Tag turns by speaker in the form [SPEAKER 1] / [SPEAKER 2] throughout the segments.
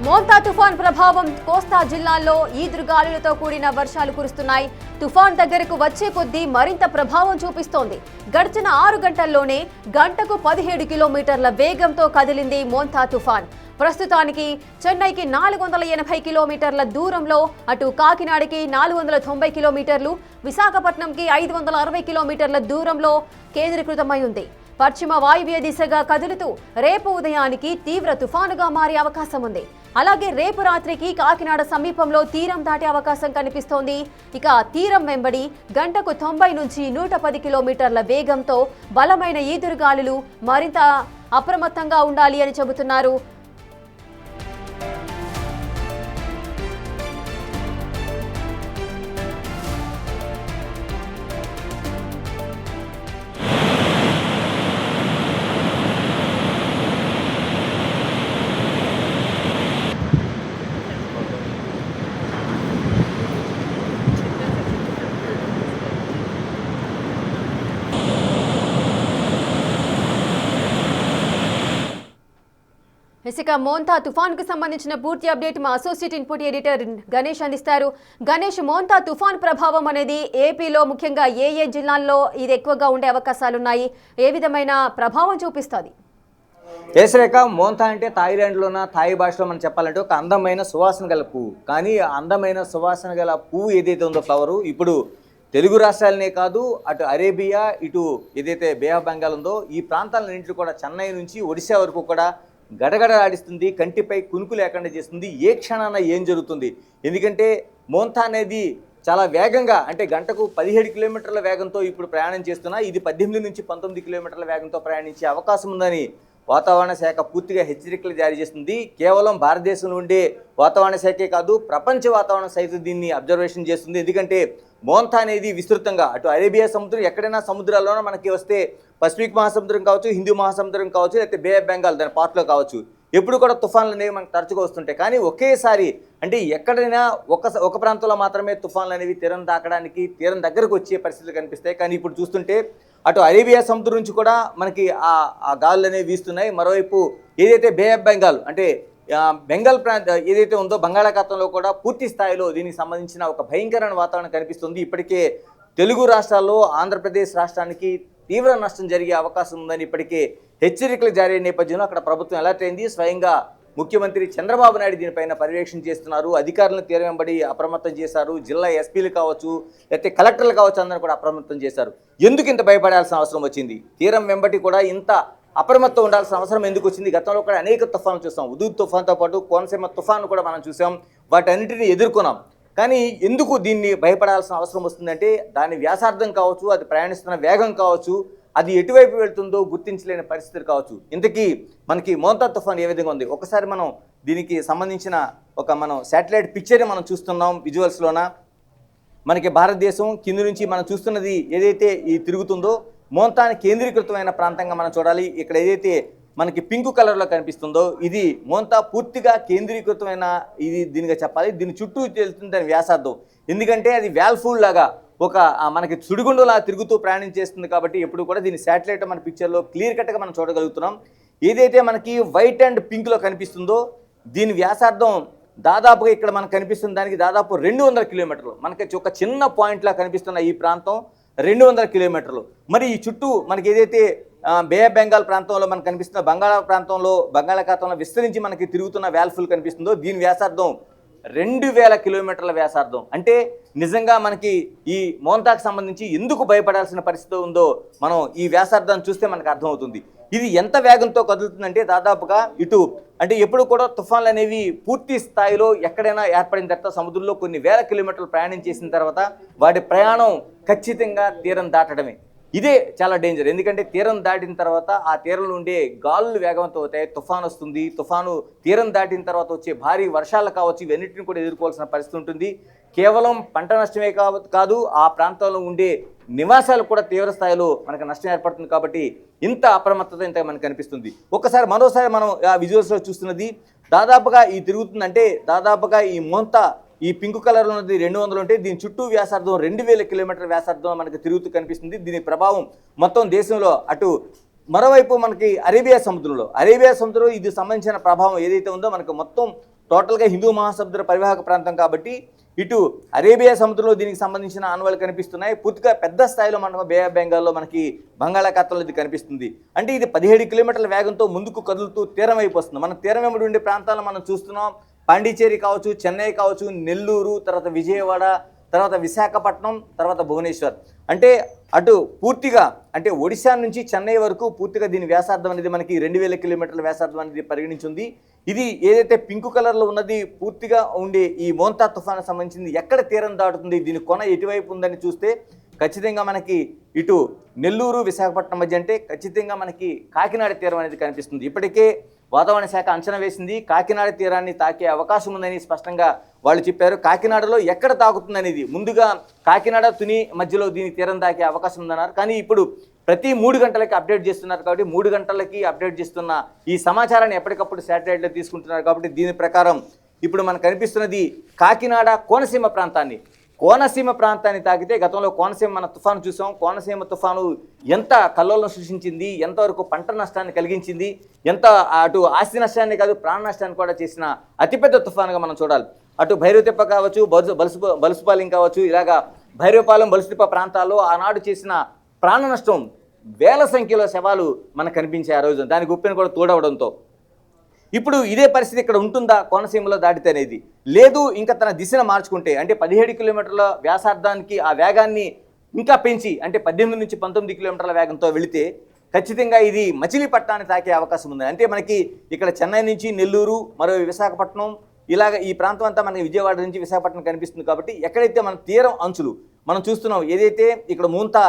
[SPEAKER 1] మోంతా తుఫాన్ ప్రభావం కోస్తా జిల్లాల్లో ఈదురుగాలులతో కూడిన వర్షాలు కురుస్తున్నాయి. తుఫాన్ దగ్గరకు వచ్చే కొద్దీ మరింత ప్రభావం చూపిస్తోంది. గడిచిన 6 గంటల్లోనే గంటకు 17 కిలోమీటర్ల వేగంతో కదిలింది మోంతా తుఫాన్. ప్రస్తుతానికి చెన్నైకి 480 కిలోమీటర్ల దూరంలో, అటు కాకినాడకి 490 కిలోమీటర్లు, విశాఖపట్నంకి 560 కిలోమీటర్ల దూరంలో కేంద్రీకృతమై ఉంది. పశ్చిమ వాయువ్య దిశగా కదులుతూ రేపు ఉదయానికి తీవ్ర తుఫానుగా మారే అవకాశం ఉంది. అలాగే రేపు రాత్రికి కాకినాడ సమీపంలో తీరం దాటే అవకాశం కనిపిస్తోంది. ఇక తీరం వెంబడి గంటకు 90 నుంచి 110 కిలోమీటర్ల వేగంతో బలమైన ఈదురుగాలులు, మరింత అప్రమత్తంగా ఉండాలి అని చెబుతున్నారు. ఇక మోంతా తుఫాన్కు సంబంధించిన పూర్తి అప్డేట్ మా అసోసియేట్ ఇన్పుట్ ఎడిటర్ గణేష్ అందిస్తారు. గణేష్, మోంతా తుఫాన్ ప్రభావం అనేది ఏపీలో ముఖ్యంగా ఏ జిల్లాల్లో ఇది ఎక్కువగా ఉండే అవకాశాలున్నాయి? ఏ విధమైన ప్రభావం చూపిస్తుంది?
[SPEAKER 2] ఏసరేఖ, మోంతా అంటే థాయిలాండ్లోన థాయి భాషలో మనం చెప్పాలంటే ఒక అందమైన సువాసన గల పువ్వు. కానీ అందమైన సువాసన గల పువ్వు ఏదైతే ఉందో ఫ్లవరు, ఇప్పుడు తెలుగు రాష్ట్రాలనే కాదు, అటు అరేబియా, ఇటు ఏదైతే బే ఆఫ్ బెంగాల్ ఉందో ఈ ప్రాంతాలన్నింటినీ కూడా చెన్నై నుంచి ఒడిశా వరకు కూడా గడగడలాడిస్తుంది. కంటిపై కునుకు లేకుండా చేస్తుంది. ఏ క్షణాన ఏం జరుగుతుంది? ఎందుకంటే మోంతా అనేది చాలా వేగంగా, అంటే గంటకు 17 కిలోమీటర్ల వేగంతో ఇప్పుడు ప్రయాణం చేస్తున్నా, ఇది 18 నుంచి 19 కిలోమీటర్ల వేగంతో ప్రయాణించే అవకాశం ఉందని వాతావరణ శాఖ పూర్తిగా హెచ్చరికలు జారీ చేస్తుంది. కేవలం భారతదేశంలో ఉండే వాతావరణ శాఖే కాదు, ప్రపంచ వాతావరణ సైతం దీన్ని అబ్జర్వేషన్ చేస్తుంది. ఎందుకంటే మోంతా అనేది విస్తృతంగా అటు అరేబియా సముద్రం, ఎక్కడైనా సముద్రాల్లోనే మనకి వస్తే పసిఫిక్ మహాసముద్రం కావచ్చు, హిందూ మహాసముద్రం కావచ్చు, లేకపోతే బే ఆఫ్ బెంగాల్ దాని పార్ట్లో కావచ్చు, ఎప్పుడు కూడా తుఫాన్లు అనేవి మనకు తరచుగా వస్తుంటాయి. కానీ ఒకేసారి అంటే ఎక్కడైనా ఒక ప్రాంతంలో మాత్రమే తుఫాన్లు అనేవి తీరం తాకడానికి, తీరం దగ్గరకు వచ్చే పరిస్థితులు కనిపిస్తాయి. కానీ ఇప్పుడు చూస్తుంటే అటు అరేబియా సముద్రం నుంచి కూడా మనకి ఆ గాలులు అనేవి వీస్తున్నాయి. మరోవైపు ఏదైతే బే ఆఫ్ బెంగాల్ అంటే బెంగాల్ ఏదైతే ఉందో బంగాళాఖాతంలో కూడా పూర్తి స్థాయిలో దీనికి సంబంధించిన ఒక భయంకరమైన వాతావరణం కనిపిస్తుంది. ఇప్పటికే తెలుగు రాష్ట్రాల్లో ఆంధ్రప్రదేశ్ రాష్ట్రానికి తీవ్ర నష్టం జరిగే అవకాశం ఉందని ఇప్పటికే హెచ్చరికలు జారీ అయిన నేపథ్యంలో అక్కడ ప్రభుత్వం అలర్ట్ అయింది. స్వయంగా ముఖ్యమంత్రి చంద్రబాబు నాయుడు దీనిపైన పర్యవేక్షణ చేస్తున్నారు. అధికారులను తీరం వెంబడి అప్రమత్తం చేశారు. జిల్లా ఎస్పీలు కావచ్చు, లేకపోతే కలెక్టర్లు కావచ్చు, అందరూ కూడా అప్రమత్తం చేశారు. ఎందుకు ఇంత భయపడాల్సిన అవసరం వచ్చింది? తీరం వెంబడి కూడా ఇంత అప్రమత్తం ఉండాల్సిన అవసరం ఎందుకు వచ్చింది? గతంలో కూడా అనేక తుఫాన్లు చూసాం. ఉదూ తుఫాన్తో పాటు కోనసీమ తుఫాను కూడా మనం చూసాం. వాటన్నిటిని ఎదుర్కొన్నాం. కానీ ఎందుకు దీన్ని భయపడాల్సిన అవసరం వస్తుందంటే దాని వ్యాసార్థం కావచ్చు, అది ప్రయాణిస్తున్న వేగం కావచ్చు, అది ఎటువైపు వెళ్తుందో గుర్తించలేని పరిస్థితులు కావచ్చు. ఇంతకీ మనకి మోంతా తుఫాన్ ఏ విధంగా ఉంది? ఒకసారి మనం దీనికి సంబంధించిన మనం శాటిలైట్ పిక్చర్ని మనం చూస్తున్నాం విజువల్స్లోన. మనకి భారతదేశం కింద నుంచి మనం చూస్తున్నది ఏదైతే ఈ తిరుగుతుందో మోంతాని కేంద్రీకృతమైన ప్రాంతంగా మనం చూడాలి. ఇక్కడ ఏదైతే మనకి పింక్ కలర్లో కనిపిస్తుందో ఇది మోంతా పూర్తిగా కేంద్రీకృతమైన ఇది దీనిగా చెప్పాలి. దీని చుట్టూ వెళ్తుంది దాని వ్యాసార్థం. ఎందుకంటే అది వ్యాల్ఫూల్ లాగా మనకి సుడిగుండులా తిరుగుతూ ప్రయాణం చేస్తుంది. కాబట్టి ఎప్పుడు కూడా దీని శాటిలైట్ మన పిక్చర్లో క్లియర్ కట్గా మనం చూడగలుగుతున్నాం. ఏదైతే మనకి వైట్ అండ్ పింక్లో కనిపిస్తుందో దీని వ్యాసార్థం దాదాపుగా ఇక్కడ మనకు కనిపిస్తున్న దానికి దాదాపు 200 కిలోమీటర్లు. మనకి ఒక చిన్న పాయింట్లా కనిపిస్తున్న ఈ ప్రాంతం 200 కిలోమీటర్లు. మరి ఈ చుట్టూ మనకి ఏదైతే బే ఆఫ్ బెంగాల్ ప్రాంతంలో మనకు కనిపిస్తున్న బంగాళాఖాతంలో విస్తరించి మనకి తిరుగుతున్న వ్యాల్ఫుల్ కనిపిస్తుందో దీని వ్యాసార్థం 2000 కిలోమీటర్ల వ్యాసార్థం. అంటే నిజంగా మనకి ఈ మోంతాకు సంబంధించి ఎందుకు భయపడాల్సిన పరిస్థితి ఉందో మనం ఈ వ్యాసార్థాన్ని చూస్తే మనకు అర్థమవుతుంది. ఇది ఎంత వేగంతో కదులుతుందంటే దాదాపుగా ఇటు అంటే ఎప్పుడు కూడా తుఫాన్లు అనేవి పూర్తి స్థాయిలో ఎక్కడైనా ఏర్పడిన తర్వాత సముద్రంలో కొన్ని వేల కిలోమీటర్లు ప్రయాణం చేసిన తర్వాత వాటి ప్రయాణం ఖచ్చితంగా తీరం దాటడమే. ఇదే చాలా డేంజర్. ఎందుకంటే తీరం దాటిన తర్వాత ఆ తీరంలో ఉండే గాలులు వేగవంతం అవుతాయి, తుఫాను వస్తుంది. తుఫాను తీరం దాటిన తర్వాత వచ్చే భారీ వర్షాలు కావచ్చు, ఇవన్నిటిని కూడా ఎదుర్కోవాల్సిన పరిస్థితి ఉంటుంది. కేవలం పంట నష్టమే కాదు, ఆ ప్రాంతంలో ఉండే నివాసాలు కూడా తీవ్ర స్థాయిలో మనకు నష్టం ఏర్పడుతుంది. కాబట్టి ఇంత అప్రమత్తత ఇంత మనకు కనిపిస్తుంది. మరోసారి మనం ఆ విజువల్స్లో చూస్తున్నది దాదాపుగా ఈ తిరుగుతుందంటే దాదాపుగా ఈ మోంతా ఈ పింక్ కలర్ ఉన్నది 200 ఉంటే దీని చుట్టూ వ్యాసార్థం 2000 కిలోమీటర్ వ్యాసార్థం మనకు తిరుగుతూ కనిపిస్తుంది. దీని ప్రభావం మొత్తం దేశంలో అటు మరోవైపు మనకి అరేబియా సముద్రంలో ఇది సంబంధించిన ప్రభావం ఏదైతే ఉందో మనకు మొత్తం టోటల్గా హిందూ మహాసముద్ర పరివాహక ప్రాంతం కాబట్టి ఇటు అరేబియా సముద్రంలో దీనికి సంబంధించిన ఆనవాళ్ళు కనిపిస్తున్నాయి. పూర్తిగా పెద్ద స్థాయిలో మనకు బే ఆఫ్ బెంగాల్లో మనకి బంగాళాఖాతంలో ఇది కనిపిస్తుంది. అంటే ఇది 17 కిలోమీటర్ల వేగంతో ముందుకు కదులుతూ తీరం వైపు వస్తుంది. మన తీరం వెంబడి ఉండే ప్రాంతాలను మనం చూస్తున్నాం. పాండిచేరి కావచ్చు, చెన్నై కావచ్చు, నెల్లూరు, తర్వాత విజయవాడ, తర్వాత విశాఖపట్నం, తర్వాత భువనేశ్వర్. అంటే అటు పూర్తిగా అంటే ఒడిశా నుంచి చెన్నై వరకు పూర్తిగా దీని వ్యాసార్థం అనేది మనకి 2000 కిలోమీటర్ల వ్యాసార్థం అనేది పరిగణించింది. ఇది ఏదైతే పింక్ కలర్లో ఉన్నది పూర్తిగా ఉండే ఈ మోంతా తుఫాను సంబంధించింది ఎక్కడ తీరం దాటుతుంది, దీని కొన ఎటువైపు ఉందని చూస్తే ఖచ్చితంగా మనకి ఇటు నెల్లూరు విశాఖపట్నం మధ్య అంటే ఖచ్చితంగా మనకి కాకినాడ తీరం అనేది కనిపిస్తుంది. ఇప్పటికే వాతావరణ శాఖ అంచనా వేసింది కాకినాడ తీరాన్ని తాకే అవకాశం ఉందని స్పష్టంగా వాళ్ళు చెప్పారు. కాకినాడలో ఎక్కడ తాకుతుంది అనేది ముందుగా కాకినాడ తుని మధ్యలో దీని తీరం తాకే అవకాశం ఉందన్నారు. కానీ ఇప్పుడు ప్రతి 3 గంటలకి అప్డేట్ చేస్తున్నారు కాబట్టి 3 గంటలకి అప్డేట్ చేస్తున్న ఈ సమాచారాన్ని ఎప్పటికప్పుడు శాటిలైట్లో తీసుకుంటున్నారు కాబట్టి దీని ప్రకారం ఇప్పుడు మనకు కనిపిస్తున్నది కాకినాడ కోనసీమ ప్రాంతాన్ని తాకితే గతంలో కోనసీమ మన తుఫాను చూసాం. కోనసీమ తుఫాను ఎంత కల్లోలం సృష్టించింది, ఎంతవరకు పంట నష్టాన్ని కలిగించింది, ఎంత అటు ఆస్తి నష్టాన్ని కాదు ప్రాణ నష్టాన్ని కూడా చేసిన అతిపెద్ద తుఫానుగా మనం చూడాలి. అటు భైరవతిప్ప కావచ్చు, బలుసుపాలెం కావచ్చు, ఇలాగా భైరవపాలెం బలుసుతిప్ప ప్రాంతాల్లో ఆనాడు చేసిన ప్రాణ నష్టం వేల సంఖ్యలో శవాలు మనకు కనిపించాయి ఆ రోజు. దానికి ఉప్పెన కూడా తోడవడంతో ఇప్పుడు ఇదే పరిస్థితి ఇక్కడ ఉంటుందా కోనసీమలో దాటితే అనేది లేదు. ఇంకా తన దిశను మార్చుకుంటే అంటే 17 కిలోమీటర్ల వ్యాసార్థానికి ఆ వేగాన్ని ఇంకా పెంచి అంటే 18 నుంచి 19 కిలోమీటర్ల వేగంతో వెళితే ఖచ్చితంగా ఇది మచిలీపట్నాన్ని తాకే అవకాశం ఉంది. అంటే మనకి ఇక్కడ చెన్నై నుంచి నెల్లూరు, మరో విశాఖపట్నం, ఇలాగ ఈ ప్రాంతం అంతా మనకి విజయవాడ నుంచి విశాఖపట్నం కనిపిస్తుంది. కాబట్టి ఎక్కడైతే మన తీరం అంచులు మనం చూస్తున్నాం, ఏదైతే ఇక్కడ మూంతా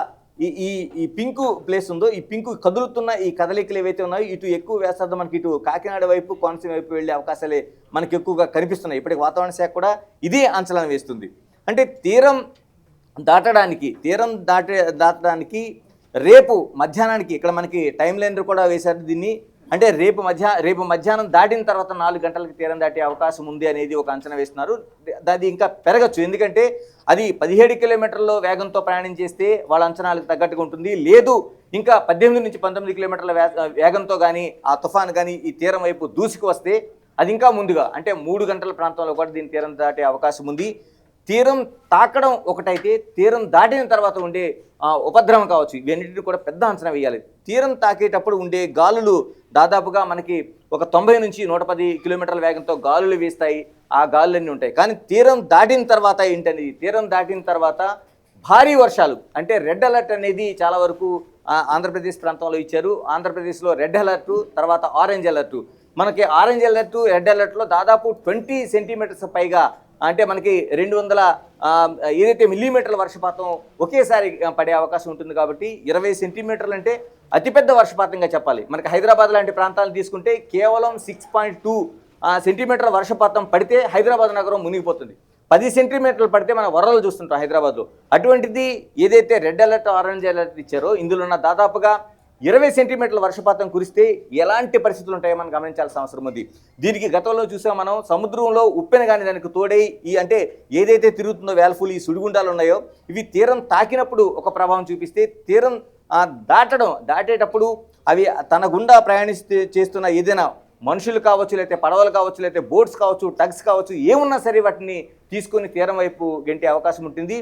[SPEAKER 2] ఈ పింకు ప్లేస్ ఉందో ఈ పింకు కదులుతున్న ఈ కదలికలు ఏవైతే ఉన్నాయో ఇటు ఎక్కువ వ్యాసార్థం మనకి ఇటు కాకినాడ వైపు కోనసీమ వైపు వెళ్ళే అవకాశాలే మనకి ఎక్కువగా కనిపిస్తున్నాయి. ఇప్పటికి వాతావరణ శాఖ కూడా ఇదే అంచనా వేస్తుంది. అంటే తీరం దాటడానికి రేపు మధ్యాహ్నానికి ఇక్కడ మనకి టైం లైన్ కూడా వేశారు దీన్ని. అంటే రేపు మధ్యాహ్నం దాటిన తర్వాత 4 గంటలకు తీరం దాటే అవకాశం ఉంది అనేది ఒక అంచనా వేస్తున్నారు. అది ఇంకా పెరగచ్చు, ఎందుకంటే అది 17 కిలోమీటర్ల వేగంతో ప్రయాణం చేస్తే వాళ్ళ అంచనాలకు తగ్గట్టుగా ఉంటుంది. లేదు ఇంకా 18 నుంచి 19 కిలోమీటర్ల వేగంతో కానీ ఆ తుఫాను కానీ ఈ తీరం వైపు దూసుకు వస్తే అది ఇంకా ముందుగా అంటే 3 గంటల ప్రాంతంలో కూడా దీని తీరం దాటే అవకాశం ఉంది. తీరం తాకడం ఒకటైతే తీరం దాటిన తర్వాత ఉండే ఉపద్రవం కావచ్చు, ఇవన్నిటిని కూడా పెద్ద అంచనా వేయాలి. తీరం తాకేటప్పుడు ఉండే గాలులు దాదాపుగా మనకి ఒక 90 నుంచి 110 కిలోమీటర్ల వేగంతో గాలులు వీస్తాయి. ఆ గాలులన్నీ ఉంటాయి. కానీ తీరం దాటిన తర్వాత ఏంటనేది తీరం దాటిన తర్వాత భారీ వర్షాలు అంటే రెడ్ అలర్ట్ అనేది చాలా వరకు ఆంధ్రప్రదేశ్ ప్రాంతంలో ఇచ్చారు. ఆంధ్రప్రదేశ్లో రెడ్ అలర్టు, తర్వాత ఆరెంజ్ అలర్టు. మనకి ఆరెంజ్ అలర్టు, రెడ్ అలర్ట్లో దాదాపు 20 సెంటీమీటర్స్ పైగా అంటే మనకి 200 ఏదైతే మిల్లీమీటర్ల వర్షపాతం ఒకేసారి పడే అవకాశం ఉంటుంది. కాబట్టి 20 సెంటీమీటర్లు అంటే అతిపెద్ద వర్షపాతంగా చెప్పాలి. మనకి హైదరాబాద్ లాంటి ప్రాంతాలను తీసుకుంటే కేవలం 6.2 సెంటీమీటర్ల వర్షపాతం పడితే హైదరాబాద్ నగరం మునిగిపోతుంది. 10 సెంటీమీటర్లు పడితే మనం వరదలు చూస్తుంటాం హైదరాబాద్లో. అటువంటిది ఏదైతే రెడ్ అలర్ట్, ఆరెంజ్ అలర్ట్ ఇచ్చారో ఇందులో ఉన్న దాదాపుగా 20 సెంటీమీటర్ల వర్షపాతం కురిస్తే ఎలాంటి పరిస్థితులు ఉంటాయో మనం గమనించాల్సిన అవసరం ఉంది. దీనికి గతంలో చూసాం మనం, సముద్రంలో ఉప్పెన కానీ దానికి తోడై ఈ అంటే ఏదైతే తిరుగుతుందో వేల్ఫుల్ ఈ సుడిగుండాలు ఉన్నాయో ఇవి తీరం తాకినప్పుడు ఒక ప్రభావం చూపిస్తే తీరం దాటేటప్పుడు అవి తన గుండా చేస్తున్న ఏదైనా మనుషులు కావచ్చు, లేకపోతే పడవలు కావచ్చు, లేకపోతే బోట్స్ కావచ్చు, టగ్స్ కావచ్చు, ఏమున్నా సరే వాటిని తీసుకొని తీరం వైపు గెంటే అవకాశం ఉంటుంది.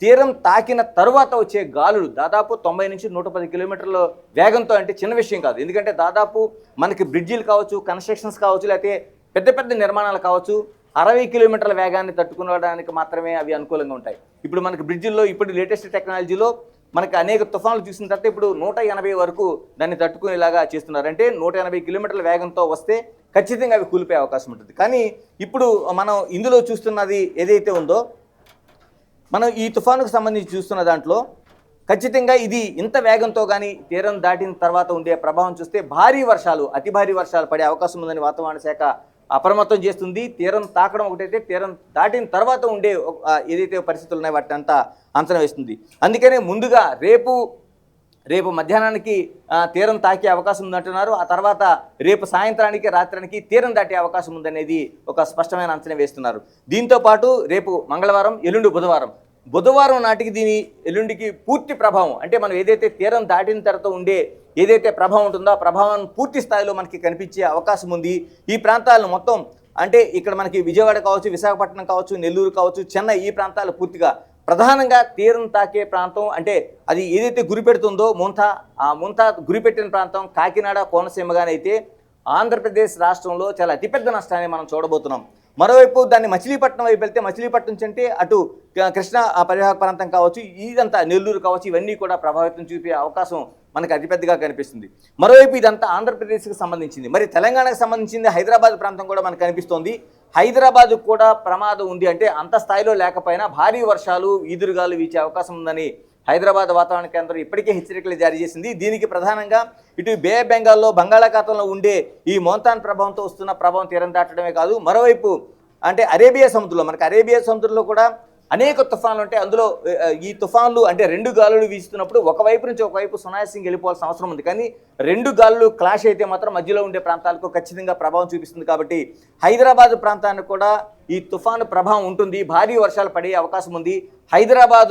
[SPEAKER 2] తీరం తాకిన తరువాత వచ్చే గాలులు దాదాపు 90 నుంచి 110 కిలోమీటర్ల వేగంతో అంటే చిన్న విషయం కాదు. ఎందుకంటే దాదాపు మనకి బ్రిడ్జిలు కావచ్చు, కన్స్ట్రక్షన్స్ కావచ్చు, లేకపోతే పెద్ద పెద్ద నిర్మాణాలు కావచ్చు 60 కిలోమీటర్ల వేగాన్ని తట్టుకునడానికి మాత్రమే అవి అనుకూలంగా ఉంటాయి. ఇప్పుడు మనకి బ్రిడ్జిల్లో ఇప్పుడు లేటెస్ట్ టెక్నాలజీలో మనకి అనేక తుఫాన్లు చూసిన తర్వాత ఇప్పుడు 180 వరకు దాన్ని తట్టుకునేలాగా చేస్తున్నారు. అంటే 180 కిలోమీటర్ల వేగంతో వస్తే ఖచ్చితంగా అవి కూలిపోయే అవకాశం ఉంటుంది. కానీ ఇప్పుడు మనం ఇందులో చూస్తున్నది ఏదైతే ఉందో మనం ఈ తుఫానుకు సంబంధించి చూస్తున్న దాంట్లో ఖచ్చితంగా ఇది ఇంత వేగంతో కానీ తీరం దాటిన తర్వాత ఉండే ప్రభావం చూస్తే భారీ వర్షాలు, అతి భారీ వర్షాలు పడే అవకాశం ఉందని వాతావరణ శాఖ అప్రమత్తం చేస్తుంది. తీరం తాకడం ఒకటైతే తీరం దాటిన తర్వాత ఉండే ఏదైతే పరిస్థితులు ఉన్నాయో వాటిని అంతా అంచనా వేస్తుంది. అందుకనే ముందుగా రేపు మధ్యాహ్నానికి తీరం తాకే అవకాశం ఉందంటున్నారు. ఆ తర్వాత రేపు సాయంత్రానికి రాత్రానికి తీరం దాటే అవకాశం ఉందనేది ఒక స్పష్టమైన అంచనా వేస్తున్నారు. దీంతో పాటు రేపు మంగళవారం, ఎల్లుండి బుధవారం నాటికి ఎల్లుండికి పూర్తి ప్రభావం అంటే మనం ఏదైతే తీరం దాటిన తర్వాత ఉండే ఏదైతే ప్రభావం ఉంటుందో ఆ ప్రభావం పూర్తి స్థాయిలో మనకి కనిపించే అవకాశం ఉంది. ఈ ప్రాంతాలను మొత్తం అంటే ఇక్కడ మనకి విజయవాడ కావచ్చు, విశాఖపట్నం కావచ్చు, నెల్లూరు కావచ్చు, చెన్నై ఈ ప్రాంతాలు పూర్తిగా ప్రధానంగా తీరం తాకే ప్రాంతం. అంటే అది ఏదైతే గురిపెడుతుందో ఆ ముంతా గురిపెట్టిన ప్రాంతం కాకినాడ, కోనసీమగానైతే ఆంధ్రప్రదేశ్ రాష్ట్రంలో చాలా అతిపెద్ద నష్టాన్ని మనం చూడబోతున్నాం. మరోవైపు దాన్ని మచిలీపట్నం వైపు వెళ్తే మచిలీపట్నం అంటే అటు కృష్ణా పరివాహక ప్రాంతం కావచ్చు, ఇదంతా నెల్లూరు కావచ్చు, ఇవన్నీ కూడా ప్రభావితం చూపే అవకాశం మనకు అతిపెద్దగా కనిపిస్తుంది. మరోవైపు ఇదంతా ఆంధ్రప్రదేశ్కి సంబంధించింది. మరి తెలంగాణకు సంబంధించింది హైదరాబాద్ ప్రాంతం కూడా మనకు కనిపిస్తోంది. హైదరాబాద్ కూడా ప్రమాదం ఉంది. అంటే అంత స్థాయిలో లేకపోయినా భారీ వర్షాలు, ఈదురుగాలు వీచే అవకాశం ఉందని హైదరాబాద్ వాతావరణ కేంద్రం ఇప్పటికే హెచ్చరికలు జారీ చేసింది. దీనికి ప్రధానంగా ఇటు బే ఆఫ్ బెంగాల్లో బంగాళాఖాతంలో ఉండే ఈ మోంతాన్ ప్రభావంతో వస్తున్న ప్రభావం తీరం దాటడమే కాదు, మరోవైపు అంటే అరేబియా సముద్రంలో కూడా అనేక తుఫాన్లు ఉంటాయి. అందులో ఈ తుఫాన్లు అంటే రెండు గాలులు వీస్తున్నప్పుడు ఒకవైపు నుంచి ఒకవైపు సునాయాసంగా వెళ్ళిపోవాల్సిన అవసరం ఉంది. కానీ రెండు గాలులు క్లాష్ అయితే మాత్రం మధ్యలో ఉండే ప్రాంతాలకు ఖచ్చితంగా ప్రభావం చూపిస్తుంది. కాబట్టి హైదరాబాద్ ప్రాంతానికి కూడా ఈ తుఫాను ప్రభావం ఉంటుంది. భారీ వర్షాలు పడే అవకాశం ఉంది. హైదరాబాద్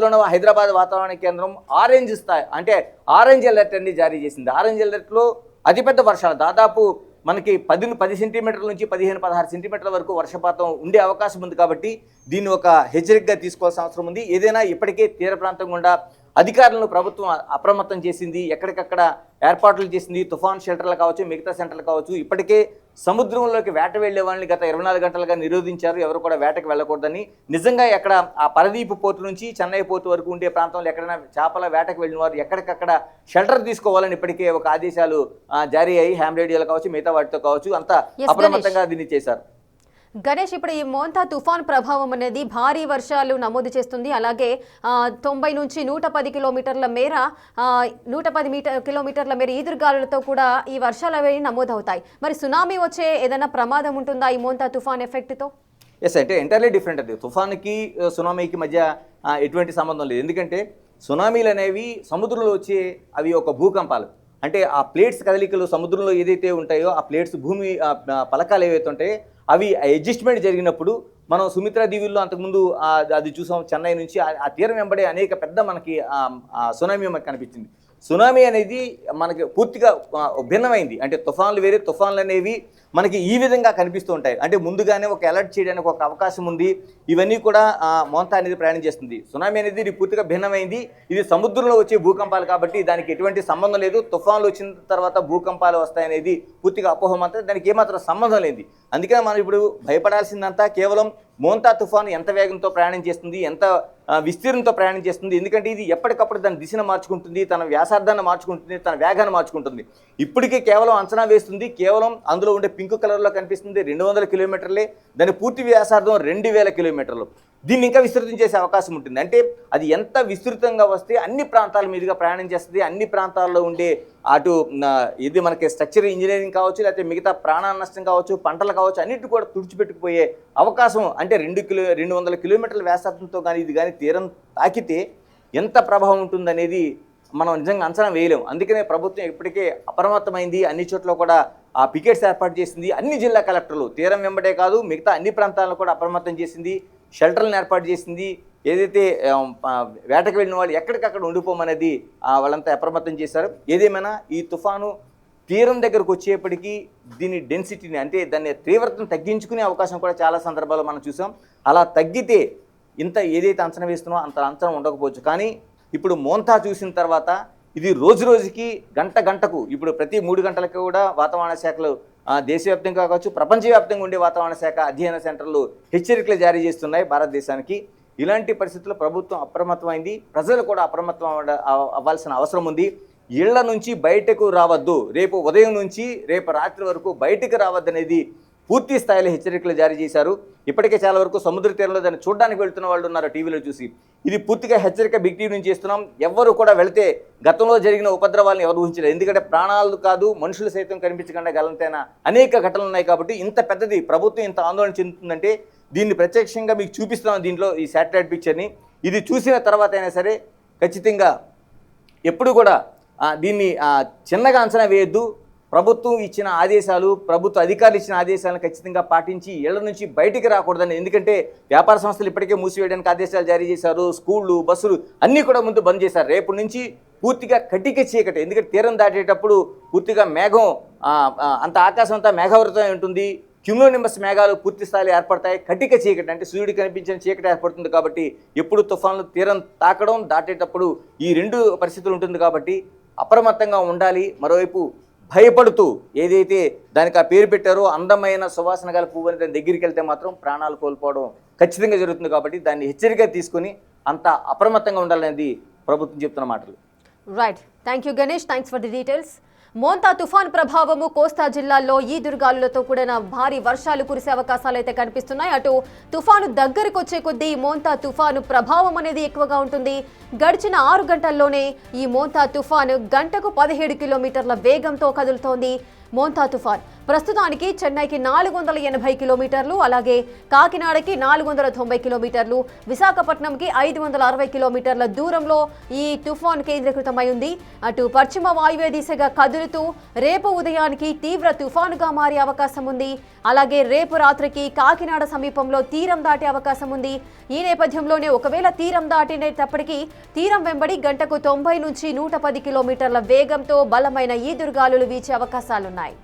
[SPEAKER 2] వాతావరణ కేంద్రం ఆరెంజ్ అలర్ట్ అన్ని జారీ చేసింది. ఆరెంజ్ అలర్ట్లో అతిపెద్ద వర్షాలు దాదాపు మనకి 10 సెంటీమీటర్ల నుంచి 15-16 సెంటీమీటర్ల వరకు వర్షపాతం ఉండే అవకాశం ఉంది. కాబట్టి దీన్ని ఒక హెచ్చరికగా తీసుకోవాల్సిన అవసరం ఉంది. ఏదైనా ఇప్పటికే తీర ప్రాంతం గుండా అధికారులను ప్రభుత్వం అప్రమత్తం చేసింది, ఎక్కడికక్కడ ఏర్పాట్లు చేసింది. తుఫాన్ షెల్టర్లు కావచ్చు, మిగతా సెంటర్లు కావచ్చు. ఇప్పటికే సముద్రంలోకి వేట వెళ్లే వాళ్ళని గత 24 గంటలుగా నిరోధించారు. ఎవరు కూడా వేటకు వెళ్ళకూడదని. నిజంగా ఎక్కడ ఆ పరదీపు పోర్టు నుంచి చెన్నై పోర్టు వరకు ఉండే ప్రాంతంలో ఎక్కడైనా చేపల వేటకు వెళ్ళిన వారు ఎక్కడికక్కడ షెల్టర్ తీసుకోవాలని ఇప్పటికే ఒక ఆదేశాలు జారీ అయ్యి హ్యామ్ రేడియోలు కావచ్చు, మిగతా వాటితో కావచ్చు, అంతా అప్రమత్తంగా దీన్ని చేశారు.
[SPEAKER 1] గణేష్, ఇప్పుడు ఈ మోంతా తుఫాన్ ప్రభావం అనేది భారీ వర్షాలు నమోదు చేస్తుంది. అలాగే 90 నుంచి 110 కిలోమీటర్ల మేర 110 కిలోమీటర్ల మేర ఈదురుగాలులతో కూడా ఈ వర్షాలు అవి నమోదవుతాయి. మరి సునామీ వచ్చే ఏదైనా ప్రమాదం ఉంటుందా ఈ మోంతా తుఫాన్ ఎఫెక్ట్తో?
[SPEAKER 2] ఎస్, అంటే ఎంటైర్లీ డిఫరెంట్. అది తుఫాన్కి సునామీకి మధ్య ఎటువంటి సంబంధం లేదు. ఎందుకంటే సునామీలు అనేవి సముద్రంలో వచ్చే అవి ఒక భూకంపాలు. అంటే ఆ ప్లేట్స్ కదలికలు సముద్రంలో ఏదైతే ఉంటాయో ఆ ప్లేట్స్ భూమి పలకాలు ఏవైతే ఉంటాయో అవి అడ్జస్ట్మెంట్ జరిగినప్పుడు మనం సుమిత్రా దీవుల్లో అంతకుముందు అది చూసాం. చెన్నై నుంచి ఆ తీరం వెంబడే అనేక పెద్ద మనకి సునామీ మనకు కనిపించింది. సునామీ అనేది మనకి పూర్తిగా భిన్నమైంది. అంటే తుఫాన్లు వేరే, తుఫాన్లు అనేవి మనకి ఈ విధంగా కనిపిస్తూ ఉంటాయి. అంటే ముందుగానే ఒక అలర్ట్ చేయడానికి ఒక అవకాశం ఉంది. ఇవన్నీ కూడా మోంతా అనేది ప్రయాణం చేస్తుంది. సునామీ అనేది ఇది పూర్తిగా భిన్నమైంది. ఇది సముద్రంలో వచ్చే భూకంపాలు కాబట్టి దానికి ఎటువంటి సంబంధం లేదు. తుఫాన్లు వచ్చిన తర్వాత భూకంపాలు వస్తాయనేది పూర్తిగా అపోహం. అంతా దానికి ఏమాత్రం సంబంధం లేదు. అందుకని మనం ఇప్పుడు భయపడాల్సిందంతా కేవలం మోంతా తుఫాను ఎంత వేగంతో ప్రయాణం చేస్తుంది, ఎంత విస్తీర్ణంతో ప్రయాణం చేస్తుంది. ఎందుకంటే ఇది ఎప్పటికప్పుడు దాని దిశను మార్చుకుంటుంది, తన వ్యాసార్థాన్ని మార్చుకుంటుంది, తన వేగాన్ని మార్చుకుంటుంది. ఇప్పటికే కేవలం అంచనా వేస్తుంది. కేవలం అందులో ఉండే పింక్ కలర్లో కనిపిస్తుంది 200 కిలోమీటర్లే. దాని పూర్తి వ్యాసార్థం 2000 కిలోమీటర్లు. దీన్ని ఇంకా విస్తృతం చేసే అవకాశం ఉంటుంది. అంటే అది ఎంత విస్తృతంగా వస్తే అన్ని ప్రాంతాల మీదుగా ప్రయాణం చేస్తుంది. అన్ని ప్రాంతాల్లో ఉండే అటు ఇది మనకి స్ట్రక్చర్ ఇంజనీరింగ్ కావచ్చు, లేకపోతే మిగతా ప్రాణ నష్టం కావచ్చు, పంటలు కావచ్చు, అన్నిటి కూడా తుడిచిపెట్టుకుపోయే అవకాశం. అంటే 200 కిలోమీటర్ల వ్యాసార్థంతో కానీ ఇది కానీ తీరం తాకితే ఎంత ప్రభావం ఉంటుందనేది మనం నిజంగా అంచనా వేయలేము. అందుకనే ప్రభుత్వం ఇప్పటికే అప్రమత్తమైంది. అన్ని చోట్ల కూడా ఆ పికెట్స్ ఏర్పాటు చేసింది. అన్ని జిల్లా కలెక్టర్లు తీరం వెంబడే కాదు మిగతా అన్ని ప్రాంతాలను కూడా అప్రమత్తం చేసింది. షెల్టర్లను ఏర్పాటు చేసింది. ఏదైతే వేటకు వెళ్ళిన వాళ్ళు ఎక్కడికక్కడ ఉండిపోమనేది వాళ్ళంతా అప్రమత్తం చేశారు. ఏదేమైనా ఈ తుఫాను తీరం దగ్గరకు వచ్చేప్పటికీ దీని డెన్సిటీని అంటే దాన్ని తీవ్రతను తగ్గించుకునే అవకాశం కూడా చాలా సందర్భాల్లో మనం చూసాం. అలా తగ్గితే ఇంత ఏదైతే అంచనా వేస్తున్నామో అంత అంచనా ఉండకపోవచ్చు. కానీ ఇప్పుడు మోంతా చూసిన తర్వాత ఇది రోజు రోజుకి గంటకు ఇప్పుడు ప్రతి 3 గంటలకు కూడా వాతావరణ శాఖలు దేశవ్యాప్తంగా కావచ్చు, ప్రపంచవ్యాప్తంగా ఉండే వాతావరణ శాఖ అధ్యయన సెంటర్లు హెచ్చరికలు జారీ చేస్తున్నాయి భారతదేశానికి. ఇలాంటి పరిస్థితుల్లో ప్రభుత్వం అప్రమత్తమైంది. ప్రజలు కూడా అప్రమత్తం అవ్వాల్సిన అవసరం ఉంది. ఇళ్ల నుంచి బయటకు రావద్దు, రేపు ఉదయం నుంచి రేపు రాత్రి వరకు బయటకు రావద్దనేది పూర్తి స్థాయిలో హెచ్చరికలు జారీ చేశారు. ఇప్పటికే చాలా వరకు సముద్ర తీరంలో దాన్ని చూడడానికి వెళ్తున్న వాళ్ళు ఉన్నారు టీవీలో చూసి. ఇది పూర్తిగా హెచ్చరిక బిగ్ టీవీ నుంచి చేస్తున్నాం. ఎవరు కూడా వెళితే గతంలో జరిగిన ఉపద్రవాలను ఎవరు ఊహించలేదు. ఎందుకంటే ప్రాణాలు కాదు మనుషులు సైతం కనిపించకుండా గలంతైన అనేక ఘటనలు ఉన్నాయి. కాబట్టి ఇంత పెద్దది ప్రభుత్వం ఇంత ఆందోళన చెందుతుందంటే దీన్ని ప్రత్యక్షంగా మీకు చూపిస్తున్నాం దీంట్లో ఈ శాటిలైట్ పిక్చర్ని. ఇది చూసిన తర్వాత అయినా సరే ఖచ్చితంగా ఎప్పుడు కూడా దీన్ని చిన్నగా అంచనా వేయొద్దు. ప్రభుత్వం ఇచ్చిన ఆదేశాలు, ప్రభుత్వ అధికారులు ఇచ్చిన ఆదేశాలను ఖచ్చితంగా పాటించి ఇళ్ల నుంచి బయటికి రాకూడదని. ఎందుకంటే వ్యాపార సంస్థలు ఇప్పటికే మూసివేయడానికి ఆదేశాలు జారీ చేశారు. స్కూళ్ళు, బస్సులు అన్నీ కూడా ముందు బంద్ చేశారు. రేపు నుంచి పూర్తిగా కటిక చీకటి. ఎందుకంటే తీరం దాటేటప్పుడు పూర్తిగా మేఘం అంత ఆకాశం అంతా మేఘావృతమై ఉంటుంది. క్యూములోనింబస్ మేఘాలు పూర్తి స్థాయిలో ఏర్పడతాయి. కటిక చీకటి అంటే సూర్యుడు కనిపించిన చీకటి ఏర్పడుతుంది కాబట్టి ఎప్పుడు తుఫాన్లు తీరం తాకడం దాటేటప్పుడు ఈ రెండు పరిస్థితులు ఉంటుంది కాబట్టి అప్రమత్తంగా ఉండాలి. మరోవైపు భయపడుతూ ఏదైతే దానికి ఆ పేరు పెట్టారో అందమైన సువాసన గల పువ్వు అని దాని దగ్గరికి వెళ్తే మాత్రం ప్రాణాలు కోల్పోవడం ఖచ్చితంగా జరుగుతుంది. కాబట్టి దాన్ని హెచ్చరికగా తీసుకుని అంత అప్రమత్తంగా ఉండాలనేది ప్రభుత్వం చెప్తున్న మాటలు.
[SPEAKER 1] Right, thank you Ganesh, thanks for the details. Montha తుఫాన్ ప్రభావము కోస్తా జిల్లాల్లో ఈదురుగాలులతో కూడిన భారీ వర్షాలు కురిసే అవకాశాలు అయితే కనిపిస్తున్నాయి. అటు తుఫాను దగ్గరకు వచ్చే కొద్దీ మోంతా తుఫాను ప్రభావం అనేది ఎక్కువగా ఉంటుంది. గడిచిన 6 గంటల్లోనే ఈ మోంతా తుఫాను గంటకు 17 కిలోమీటర్ల వేగంతో కదులుతోంది. మోంతా తుఫాన్ ప్రస్తుతానికి చెన్నైకి 480 కిలోమీటర్లు, అలాగే కాకినాడకి 490 కిలోమీటర్లు, విశాఖపట్నంకి 560 కిలోమీటర్ల దూరంలో ఈ తుఫాన్ కేంద్రీకృతమై ఉంది. అటు పశ్చిమ వాయువ్య దిశగా కదులుతూ రేపు ఉదయానికి తీవ్ర తుఫానుగా మారే అవకాశం ఉంది. అలాగే రేపు రాత్రికి కాకినాడ సమీపంలో తీరం దాటే అవకాశం ఉంది. ఈ నేపథ్యంలోనే ఒకవేళ తీరం దాటినేటప్పటికీ తీరం వెంబడి గంటకు 90 నుంచి 110 కిలోమీటర్ల వేగంతో బలమైన ఈదురుగాలులు వీచే అవకాశాలున్నాయి.